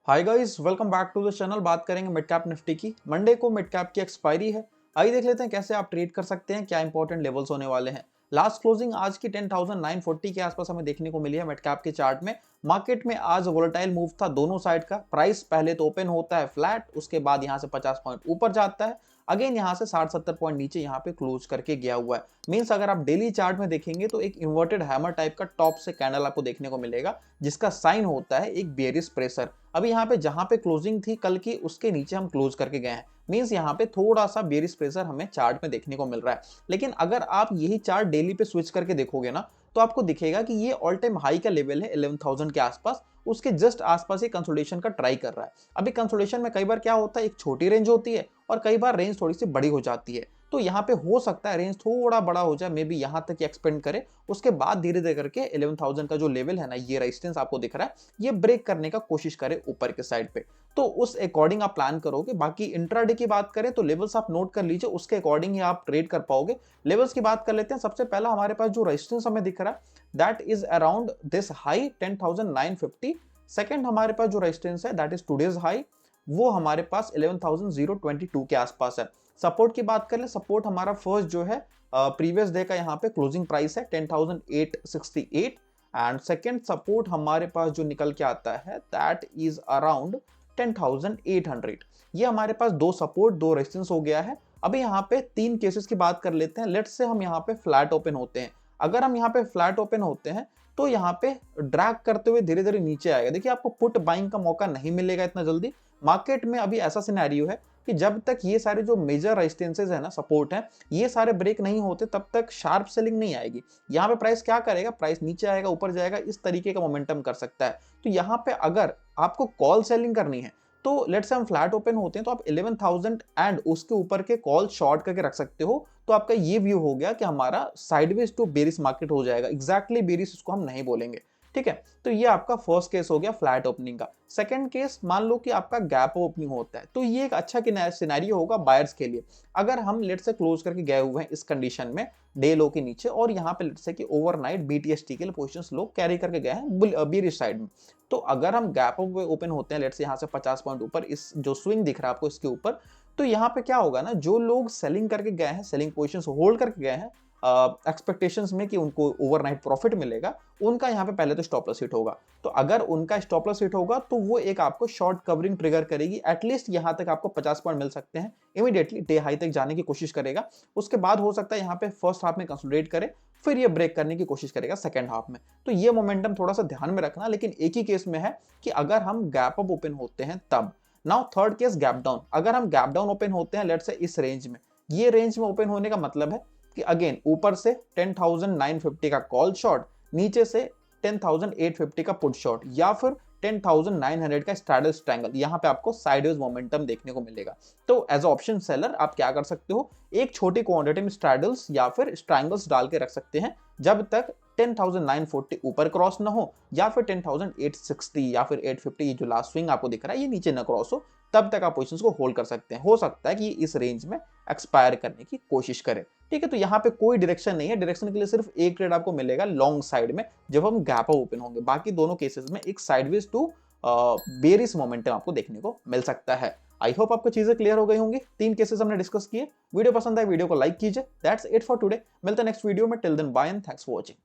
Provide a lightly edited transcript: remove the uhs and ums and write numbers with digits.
Hi guys, welcome back to the channel. बात करेंगे mid cap Nifty की। Monday को मिड कैप की एक्सपायरी है। आइए देख लेते हैं कैसे आप ट्रेड कर सकते हैं, क्या इंपॉर्टेंट लेवल्स होने वाले हैं। लास्ट क्लोजिंग आज की 10,940 के आसपास हमें देखने को मिली है मिड कैप के चार्ट में। मार्केट में आज वोलेटाइल मूव था दोनों साइड का। प्राइस पहले तो ओपन होता है फ्लैट, उसके बाद यहाँ से 50 पॉइंट ऊपर जाता है, अगेन यहाँ से 60-70 पॉइंट नीचे यहाँ पे क्लोज करके गया हुआ है। मींस अगर आप डेली चार्ट में देखेंगे तो एक इन्वर्टेड हैमर टाइप का टॉप से कैंडल आपको देखने को मिलेगा, जिसका साइन होता है एक बेयरिश प्रेशर। अभी यहाँ पे जहां पे क्लोजिंग थी कल की, उसके नीचे हम क्लोज करके गए हैं। मींस यहाँ पे थोड़ा सा बेयरिश प्रेशर हमें चार्ट में देखने को मिल रहा है। लेकिन अगर आप यही चार्ट डेली पे स्विच करके देखोगे ना, तो आपको दिखेगा कि ये ऑल टाइम हाई का लेवल है 11,000 के आसपास। उसके जस्ट आसपास ही कंसोलिडेशन का ट्राई कर रहा है। अभी कंसोलिडेशन में कई बार क्या होता है, एक छोटी रेंज होती है और कई बार रेंज थोड़ी सी बड़ी हो जाती है। तो यहाँ पे हो सकता है रेंज थोड़ा बड़ा हो जाए, मे बी यहाँ तक एक्सपेंड करे, उसके बाद धीरे धीरे करके 11,000 का जो लेवल है ना, ये रेजिस्टेंस आपको दिख रहा है, ये ब्रेक करने का कोशिश करे ऊपर के साइड पे। तो उस अकॉर्डिंग आप प्लान करोगे। बाकी इंट्राडे की बात करें तो लेवल्स आप नोट कर लीजिए, उसके अकॉर्डिंग ही आप ट्रेड कर पाओगे। लेवल्स की बात कर लेते हैं। सबसे पहला हमारे पास जो रेजिस्टेंस हमें दिख रहा है, that is around this high 10,950। Second हमारे पास जो रेजिस्टेंस है, दैट इज टुडेज हाई, वो हमारे पास 11,022 के आसपास है। सपोर्ट की बात करें, सपोर्ट हमारा फर्स्ट जो है प्रीवियस डे का यहाँ पे क्लोजिंग प्राइस है 10,868। एंड सेकेंड सपोर्ट हमारे पास जो निकल के आता है, दैट इज अराउंड 10,800। ये हमारे पास दो सपोर्ट दो रेजिस्टेंस हो गया है। अभी यहाँ पे तीन केसेस की बात कर लेते हैं। लेट्स से हम यहाँ पे फ्लैट ओपन होते हैं। अगर हम यहाँ पे फ्लैट ओपन होते हैं तो यहाँ पे ड्रैग करते हुए धीरे धीरे नीचे आएगा। देखिए, आपको पुट बाइंग का मौका नहीं मिलेगा इतना जल्दी। मार्केट में अभी ऐसा सिनेरियो है कि जब तक ये सारे जो मेजर रेजिस्टेंसेस है ना, सपोर्ट है, ये सारे ब्रेक नहीं होते, तब तक शार्प सेलिंग नहीं आएगी। यहाँ पे प्राइस क्या करेगा, प्राइस नीचे आएगा ऊपर जाएगा, इस तरीके का मोमेंटम कर सकता है। तो यहाँ पे अगर आपको कॉल सेलिंग करनी है तो लेट्स से हम फ्लैट ओपन होते हैं तो आप 11,000 एंड उसके ऊपर के कॉल शॉर्ट करके रख सकते हो। तो आपका ये व्यू हो गया कि हमारा साइडवेज टू बेरिश मार्केट हो जाएगा। एग्जैक्टली बेरिश इसको हम नहीं बोलेंगे, ठीक है। तो ये आपका फर्स्ट केस हो गया फ्लैट ओपनिंग का। सेकंड केस, मान लो कि आपका गैप ओपनिंग होता है, तो ये एक अच्छा सिनेरियो होगा बायर्स के लिए। अगर हम लेट से क्लोज करके गए हुए हैं इस कंडीशन में डे लो के नीचे, और यहाँ पे लेट से कि ओवरनाइट बीटीएसटी के लिए पोजीशंस लोग कैरी करके गए हैं बेरिश साइड में, तो अगर हम गैप ओपन होते हैं लेट से यहाँ से 50 पॉइंट ऊपर, इस जो स्विंग दिख रहा है आपको इसके ऊपर, तो यहाँ पे क्या होगा ना, जो लोग सेलिंग करके गए हैं, सेलिंग पोजीशंस होल्ड करके गए हैं एक्सपेक्टेशंस में कि उनको ओवरनाइट प्रॉफिट मिलेगा, उनका यहाँ पे पहले तो स्टॉप लॉस हिट होगा। तो अगर उनका स्टॉप लॉस हिट होगा तो वो एक आपको शॉर्ट कवरिंग ट्रिगर करेगी। एटलीस्ट यहाँ तक आपको 50 पॉइंट मिल सकते हैं। इमीडिएटली डे हाई तक जाने की कोशिश करेगा। उसके बाद हो सकता है यहाँ पे फर्स्ट हाफ में कंसोलिडेट करे, फिर ये ब्रेक करने की कोशिश करेगा सेकंड हाफ में। तो ये मोमेंटम थोड़ा सा ध्यान में रखना। लेकिन एक ही केस में है कि अगर हम गैप अप ओपन होते हैं तब। Now third case, gap down. अगर हम गैप डाउन ओपन होते हैं लेट्स से इस रेंज में, ये रेंज में ओपन होने का मतलब है कि अगेन ऊपर से 10,950 का कॉल शॉर्ट, नीचे से 10,850 का पुट शॉर्ट, या फिर 10,900 का स्ट्रैडल स्ट्रैंगल, यहां पे आपको साइडवेज मोमेंटम देखने को मिलेगा। तो एज ऑप्शन सेलर आप क्या कर सकते हो, एक छोटी क्वांटिटी में स्ट्रैडल्स या फिर स्ट्रैंगल्स डाल के रख सकते हैं जब तक 10,940 ऊपर क्रॉस ना हो, या फिर 10,860 या फिर 850, ये जो लास्ट स्विंग आपको दिख रहा है, ये नीचे ना क्रॉस हो, तब तक आप पोजीशंस को होल्ड कर सकते हैं। हो सकता है कि इस रेंज में एक्सपायर करने की कोशिश करें, ठीक है। तो यहाँ पे कोई डायरेक्शन नहीं है। डायरेक्शन के लिए सिर्फ एक ट्रेड आपको मिलेगा लॉन्ग साइड में, जब हम गैप अप ओपन होंगे। बाकी दोनों केसेस में एक साइडवेज टू बेरिश मोमेंटम आपको देखने को मिल सकता है। आई होप आपको चीजें क्लियर हो गई होंगी। तीन केसेस हमने डिस्कस किए। वीडियो पसंद आए वीडियो को लाइक कीजिए। That's it for today. मिलते हैं नेक्स्ट वीडियो में। Till then bye and thanks for watching.